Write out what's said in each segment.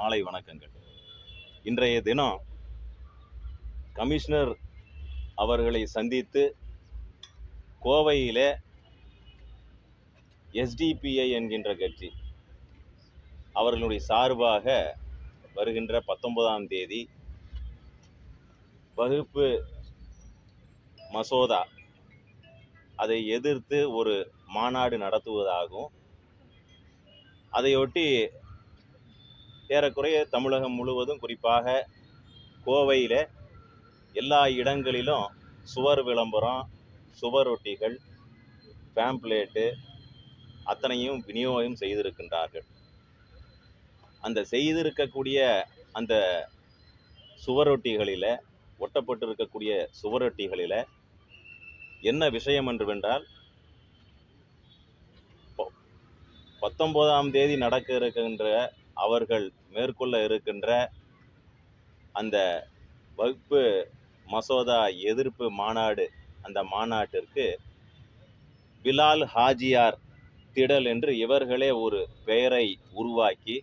மாலை வணக்கங்கள். இன்றைய தினம் கமிஷனர் அவர்களை சந்தித்து கோவையிலே எஸ்டிபிஐ என்கின்ற கட்சி அவர்களுடைய சார்பாக வருகின்ற 19ஆம் தேதி வகுப்பு மசோதா அதை எதிர்த்து ஒரு மாநாடு நடத்துவதாகவும், அதையொட்டி ஏறக்குறைய தமிழகம் முழுவதும் குறிப்பாக கோவையில் எல்லா இடங்களிலும் சுவர் விளம்பரம், சுவரொட்டிகள், பேம்ப்ளேட்டு அத்தனையும் விநியோகம் செய்திருக்கின்றார்கள். அந்த செய்திருக்கக்கூடிய அந்த சுவரொட்டிகளில், ஒட்டப்பட்டிருக்கக்கூடிய சுவரொட்டிகளில் என்ன விஷயம் என்றால், 19ஆம் தேதி நடக்க இருக்கின்ற அவர்கள் மேற்கொள்ள இருக்கின்ற அந்த வகுப்பு மசோதா எதிர்ப்பு மாநாடு, அந்த மாநாட்டிற்கு பிலால் ஹாஜியார் திடல் என்று இவர்களே ஒரு பெயரை உருவாக்கி,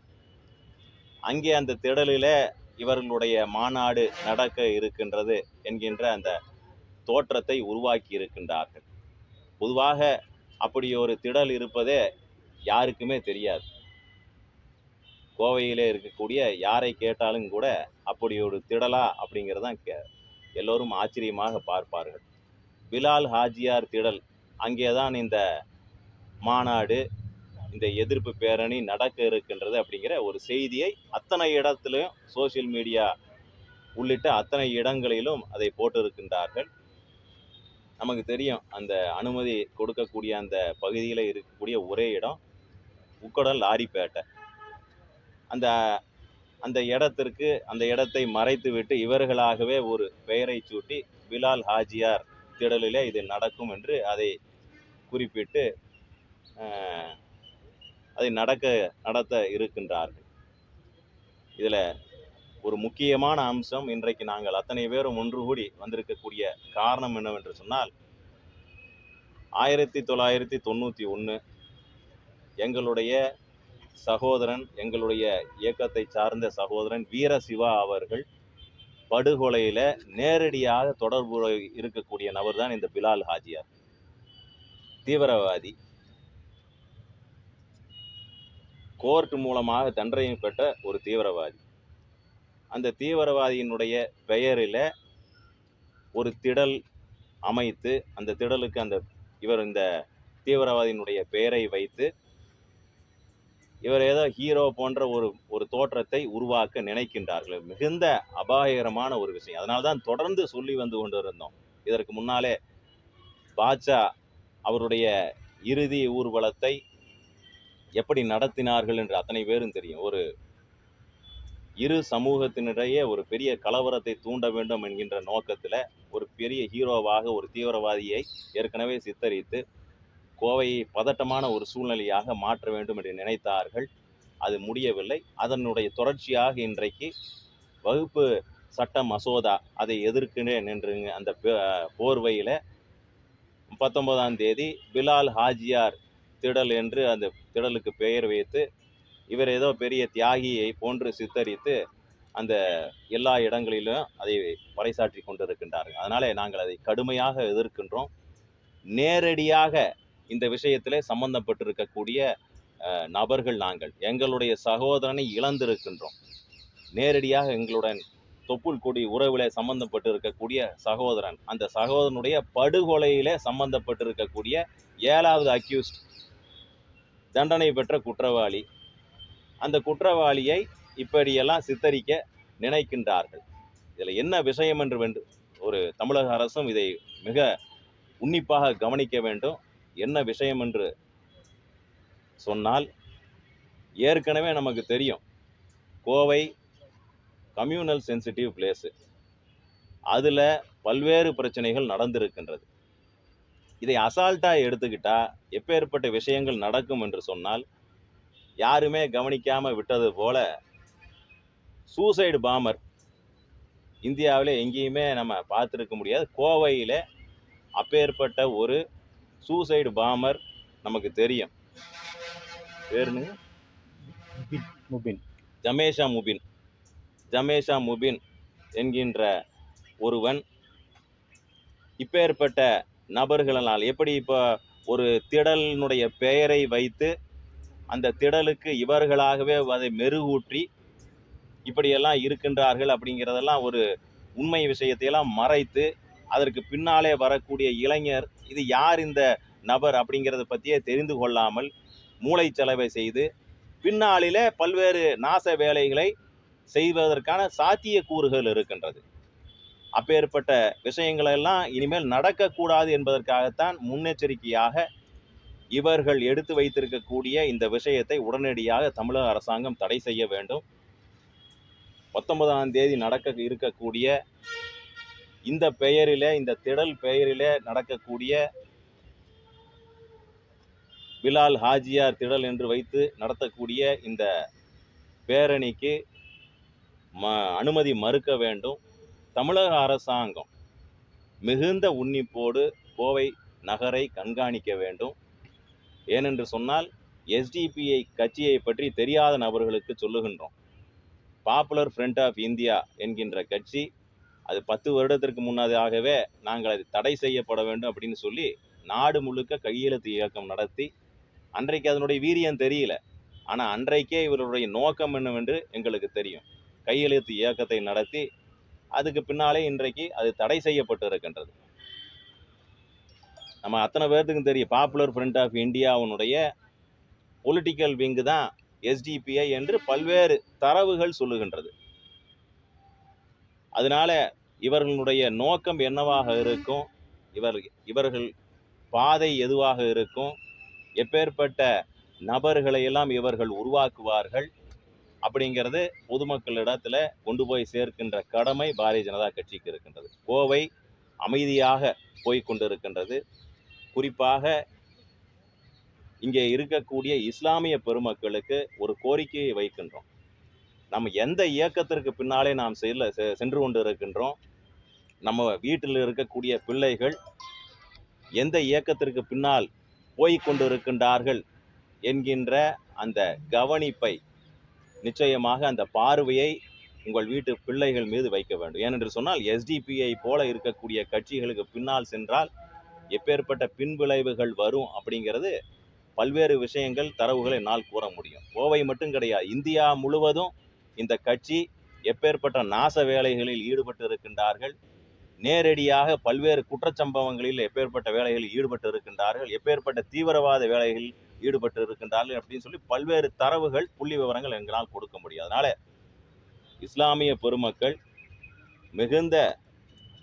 அங்கே அந்த திடலில் இவர்களுடைய மாநாடு நடக்க இருக்கின்றது என்கின்ற அந்த தோற்றத்தை உருவாக்கி இருக்கின்றார்கள். பொதுவாக அப்படி ஒரு திடல் இருப்பதே யாருக்குமே தெரியாது. கோவையிலே இருக்கக்கூடிய யாரை கேட்டாலும் கூட அப்படி ஒரு திடலா அப்படிங்கிறதான் எல்லோரும் ஆச்சரியமாக பார்ப்பார்கள். பிலால் ஹாஜியார் திடல், அங்கேதான் இந்த மாநாடு, இந்த எதிர்ப்பு பேரணி நடக்க இருக்கின்றது அப்படிங்கிற ஒரு செய்தியை அத்தனை இடத்திலும், சோசியல் மீடியா உள்ளிட்ட அத்தனை இடங்களிலும் அதை போட்டிருக்கின்றார்கள். நமக்கு தெரியும், அந்த அனுமதி கொடுக்கக்கூடிய அந்த பகுதியில் இருக்கக்கூடிய ஒரே இடம் உக்கடம் லாரிப்பேட்டை. அந்த இடத்திற்கு, அந்த இடத்தை மறைத்து விட்டு இவர்களாகவே ஒரு பெயரை சூட்டி பிலால் ஹாஜியார் திடலிலே இது நடக்கும் என்று அதை குறிப்பிட்டு அதை நடத்த இருக்கின்றார்கள். இதில் ஒரு முக்கியமான அம்சம், இன்றைக்கு நாங்கள் அத்தனை பேரும் ஒன்று கூடி வந்திருக்கக்கூடிய காரணம் என்னவென்று சொன்னால், 1991 எங்களுடைய சகோதரன், எங்களுடைய இயக்கத்தை சார்ந்த சகோதரன் வீர சிவா அவர்கள் படுகொலையில் நேரடியாக தொடர்பு இருக்கக்கூடிய நபர் தான் இந்த பிலால் ஹாஜியார். தீவிரவாதி, கோர்ட் மூலமாக தண்டனை பெற்ற ஒரு தீவிரவாதி. அந்த தீவிரவாதியினுடைய பெயரில் ஒரு திடல் அமைத்து, அந்த திடலுக்கு இந்த தீவிரவாதியினுடைய பெயரை வைத்து இவர் ஏதோ ஹீரோ போன்ற ஒரு தோற்றத்தை உருவாக்க நினைக்கின்றார்கள். மிகுந்த அபாயகரமான ஒரு விஷயம். அதனால்தான் தொடர்ந்து சொல்லி வந்து கொண்டிருந்தோம். இதற்கு முன்னாலே பாட்ஷா அவருடைய இறுதி ஊர்வலத்தை எப்படி நடத்தினார்கள் என்று அத்தனை பேரும் தெரியும். ஒரு இரு சமூகத்தினிடையே ஒரு பெரிய கலவரத்தை தூண்ட வேண்டும் என்கின்ற நோக்கத்தில் ஒரு பெரிய ஹீரோவாக ஒரு தீவிரவாதியை ஏற்கனவே சித்தரித்து கோவையை பதட்டமான ஒரு சூழ்நிலையாக மாற்ற வேண்டும் என்று நினைத்தார்கள். அது முடியவில்லை. அதனுடைய தொடர்ச்சியாக இன்றைக்கு வகுப்பு சட்ட மசோதா, அதை எதிர்க்கிறேன் என்று அந்த போர்வையில் 19ஆம் தேதி பிலால் ஹாஜியார் திடல் என்று அந்த திடலுக்கு பெயர் வைத்து இவர் ஏதோ பெரிய தியாகியை போன்று சித்தரித்து அந்த எல்லா இடங்களிலும் அதை பறைசாற்றி கொண்டிருக்கின்றார்கள். அதனாலே நாங்கள் அதை கடுமையாக எதிர்க்கின்றோம். நேரடியாக இந்த விஷயத்திலே சம்பந்தப்பட்டிருக்கக்கூடிய நபர்கள் நாங்கள். எங்களுடைய சகோதரனை இழந்திருக்கின்றோம். நேரடியாக எங்களுடன் தொப்புள் கொடி உறவிலே சம்பந்தப்பட்டிருக்கக்கூடிய சகோதரன், அந்த சகோதரனுடைய படுகொலையிலே சம்பந்தப்பட்டிருக்கக்கூடிய 7வது அக்யூஸ்ட், தண்டனை பெற்ற குற்றவாளி. அந்த குற்றவாளியை இப்படியெல்லாம் சித்தரிக்க நினைக்கின்றார்கள். இதில் என்ன விஷயம் என்று ஒரு தமிழக அரசும் இதை மிக உன்னிப்பாக கவனிக்க வேண்டும். என்ன விஷயம் என்று சொன்னால், ஏற்கனவே நமக்கு தெரியும், கோவை கம்யூனல் சென்சிட்டிவ் பிளேஸு, அதில் பல்வேறு பிரச்சனைகள் நடந்திருக்கின்றது. இதை அசால்ட்டாக எடுத்துக்கிட்டால் எப்பேற்பட்ட விஷயங்கள் நடக்கும் என்று சொன்னால், யாருமே கவனிக்காமல் விட்டது போல சூசைடு பாம்பர் இந்தியாவில் எங்கேயுமே நம்ம பார்த்துருக்க முடியாது. கோவையில் அப்பேற்பட்ட ஒரு சூசைடு பாம்பர் நமக்கு தெரியும். பேருங்க முபின். ஜமேஷா முபின் என்கின்ற ஒருவன் இப்பேற்பட்ட நபர்களால் எப்படி இப்போ ஒரு திடலினுடைய பெயரை வைத்து அந்த திடலுக்கு இவர்களாகவே அதை மெருகூற்றி இப்படியெல்லாம் இருக்கின்றார்கள் அப்படிங்கிறதெல்லாம் ஒரு உண்மை விஷயத்தையெல்லாம் மறைத்து அதற்கு பின்னாலே வரக்கூடிய இளைஞர் இது யார் இந்த நபர் அப்படிங்கிறத பற்றியே தெரிந்து கொள்ளாமல் மூளைச்சலவை செய்து பின்னாளிலே பல்வேறு நாச வேலைகளை செய்வதற்கான சாத்தியக்கூறுகள் இருக்கின்றது. அப்பேற்பட்ட விஷயங்களெல்லாம் இனிமேல் நடக்கக்கூடாது என்பதற்காகத்தான் முன்னெச்சரிக்கையாக இவர்கள் எடுத்து வைத்திருக்கக்கூடிய இந்த விஷயத்தை உடனடியாக தமிழக அரசாங்கம் தடை செய்ய வேண்டும். 19ஆம் தேதி நடக்க இருக்கக்கூடிய இந்த பெயரிலே, இந்த திடல் பெயரிலே நடக்கக்கூடிய பிலால் ஹாஜியார் திடல் என்று வைத்து நடத்தக்கூடிய இந்த பேரணிக்கு அனுமதி மறுக்க வேண்டும். தமிழக அரசாங்கம் மிகுந்த உன்னிப்போடு கோவை நகரை கண்காணிக்க வேண்டும். ஏனென்று சொன்னால் எஸ்டிபிஐ கட்சியை பற்றி தெரியாத நபர்களுக்கு சொல்லுகின்றோம். பாப்புலர் ஃப்ரண்ட் ஆஃப் இந்தியா என்கின்ற கட்சி அது 10 வருடத்திற்கு முன்னதாகவே நாங்கள் அது தடை செய்யப்பட வேண்டும் அப்படின்னு சொல்லி நாடு முழுக்க கையெழுத்து இயக்கம் நடத்தி அன்றைக்கு அதனுடைய வீரியம் தெரியல. ஆனால் அன்றைக்கே இவருடைய நோக்கம் என்னவென்று எங்களுக்கு தெரியும். கையெழுத்து இயக்கத்தை நடத்தி அதுக்கு பின்னாலே இன்றைக்கு அது தடை செய்யப்பட்டு இருக்கின்றது. நம்ம அத்தனை பேர்த்துக்கும் தெரியும் பாப்புலர் ஃப்ரண்ட் ஆஃப் இந்தியாவுடைய பொலிட்டிக்கல் விங்கு தான் எஸ்டிபிஐ என்று பல்வேறு தரவுகள் சொல்லுகின்றது. அதனால இவர்களுடைய நோக்கம் என்னவாக இருக்கும், இவர்கள் பாதை எதுவாக இருக்கும், எப்பேற்பட்ட நபர்களை எல்லாம் இவர்கள் உருவாக்குவார்கள் அப்படிங்கிறது பொதுமக்களிடத்துல கொண்டு போய் சேர்க்கின்ற கடமை பாரதிய ஜனதா கட்சிக்கு இருக்கின்றது. கோவை அமைதியாக போய்கொண்டிருக்கின்றது. குறிப்பாக இங்கே இருக்கக்கூடிய இஸ்லாமிய பெருமக்களுக்கு ஒரு கோரிக்கையை வைக்கின்றோம். நம்ம எந்த இயக்கத்திற்கு பின்னாலே நாம் சென்று கொண்டு இருக்கின்றோம், நம்ம வீட்டில் இருக்கக்கூடிய பிள்ளைகள் எந்த இயக்கத்திற்கு பின்னால் போய்கொண்டு இருக்கின்றார்கள் என்கின்ற அந்த கவனிப்பை நிச்சயமாக அந்த பார்வையை உங்கள் வீட்டு பிள்ளைகள் மீது வைக்க வேண்டும். ஏனென்று சொன்னால் எஸ்டிபிஐ போல இருக்கக்கூடிய கட்சிகளுக்கு பின்னால் சென்றால் எப்பேற்பட்ட பின்விளைவுகள் வரும் அப்படிங்கிறது பல்வேறு விஷயங்கள் தரவுகளை என்னால் கூற முடியும். கோவை மட்டும் கிடையாது, இந்தியா முழுவதும் இந்த கட்சி எப்பேற்பட்ட நாச வேலைகளில் ஈடுபட்டு இருக்கின்றார்கள், நேரடியாக பல்வேறு குற்றச்சம்பவங்களில் எப்பேற்பட்ட வேலைகளில் ஈடுபட்டு இருக்கின்றார்கள், எப்பேற்பட்ட தீவிரவாத வேலைகளில் ஈடுபட்டு இருக்கின்றார்கள் அப்படின்னு சொல்லி பல்வேறு தரவுகள் புள்ளி விவரங்கள் எங்களால் கொடுக்க முடியும். அதனால இஸ்லாமிய பெருமக்கள் மிகுந்த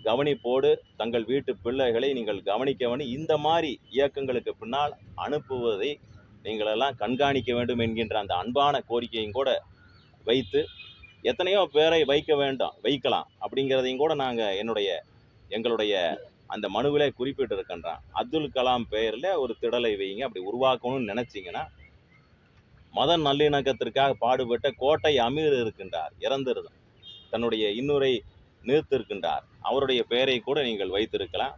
கவனிப்போடு தங்கள் வீட்டு பிள்ளைகளை நீங்கள் கவனிக்க வேண்டும். இந்த மாதிரி இயக்கங்களுக்கு பின்னால் அனுப்புவதை நீங்கள் எல்லாம் கண்காணிக்க வேண்டும் என்கின்ற அந்த அன்பான கோரிக்கையும் கூட வைத்து எத்தனையோ பேரை வைக்கலாம் அப்படிங்கிறதையும் கூட நாங்கள் எங்களுடைய அந்த மனுவிலே குறிப்பிட்டு இருக்கின்றோம். அப்துல் கலாம் பெயரில் ஒரு திடலை வைங்க, அப்படி உருவாக்கணும்னு நினைச்சிங்கன்னா மத நல்லிணக்கத்திற்காக பாடுபட்ட கோட்டை அமீர் இருக்கின்றார், இறந்திருந்த தன்னுடைய இன்னுரை நிறுத்திருக்கின்றார், அவருடைய பெயரை கூட நீங்கள் வைத்திருக்கலாம்.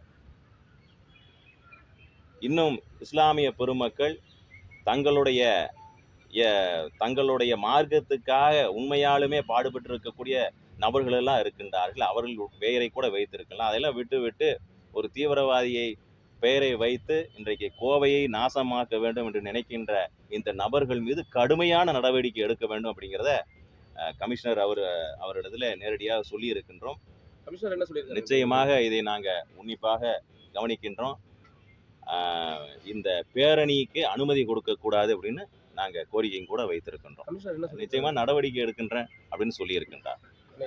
இன்னும் இஸ்லாமிய பெருமக்கள் தங்களுடைய மார்க்கத்துக்காக உண்மையாலுமே பாடுபட்டு இருக்கக்கூடிய நபர்கள் எல்லாம் இருக்கின்றார்கள், அவர்கள் பெயரை கூட வைத்திருக்கலாம். அதெல்லாம் விட்டு ஒரு தீவிரவாதியை பெயரை வைத்து இன்றைக்கு கோவையை நாசமாக்க வேண்டும் என்று நினைக்கின்ற இந்த நபர்கள் மீது கடுமையான நடவடிக்கை எடுக்க வேண்டும் அப்படிங்கிறத கமிஷனர் அவரிடத்துல நேரடியாக சொல்லி இருக்கின்றோம். கமிஷனர் என்ன சொல்லியிருக்காரு? நிச்சயமாக இதை நாங்கள் உன்னிப்பாக கவனிக்கின்றோம். இந்த பேரணிக்கு அனுமதி கொடுக்கக்கூடாது அப்படின்னு நாங்கள் கோரிக்கையும் கூட வைத்திருக்கின்றோம். நிச்சயமாக நடவடிக்கை எடுக்கின்றேன் அப்படின்னு சொல்லி இருக்கின்றார்.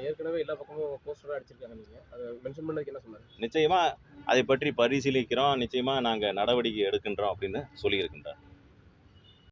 ஏற்கனவே எல்லா பக்கமும் போஸ்டரா அடிச்சிருக்காங்க, நீங்க அதை மென்ஷன் பண்ணதுக்கு என்ன சொன்னாரு? நிச்சயமா அதை பற்றி பரிசீலிக்கிறோம், நிச்சயமா நாங்கள் நடவடிக்கை எடுக்கின்றோம் அப்படின்னு சொல்லி இருக்கின்றார்.